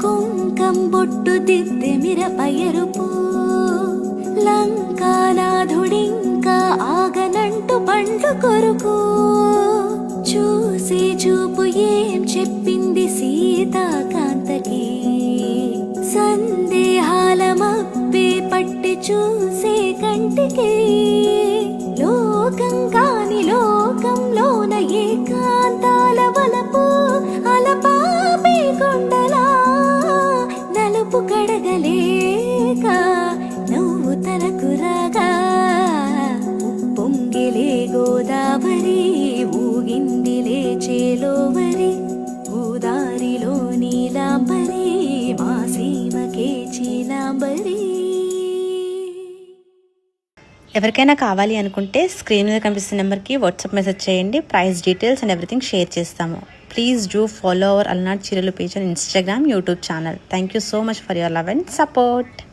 కుంకం బొట్టు దిద్దె మిరపయరుపు లంకానాథుడింకా ఆగనంటూ పండు కొరుకు చూసి చూపు ఏం చెప్పింది సీతాకాంతకి సందేహాల మబ్బే పట్టి చూసే కంటికి లోకం కాని లోకంలోన ఏకాంతాల వలపు అలపాపి కొండలా నలుపు కడగలేక నువ్వు తలకు రాగా పొంగిలే గోదావరి ఊగిందిలే చేలోవరి ఊదారిలో నీలాంబరి మా సీమకే చీలాంబరి. ఎవరికైనా కావాలి అనుకుంటే స్క్రీన్ మీద కనిపిస్తున్న నెంబర్కి వాట్సాప్ మెసేజ్ చేయండి. Price details and everything share చేస్తాము. ప్లీజ్ డూ ఫాలో అవర్ అలనాటి చీరలు page on Instagram, YouTube channel. Thank you so much for your love and support.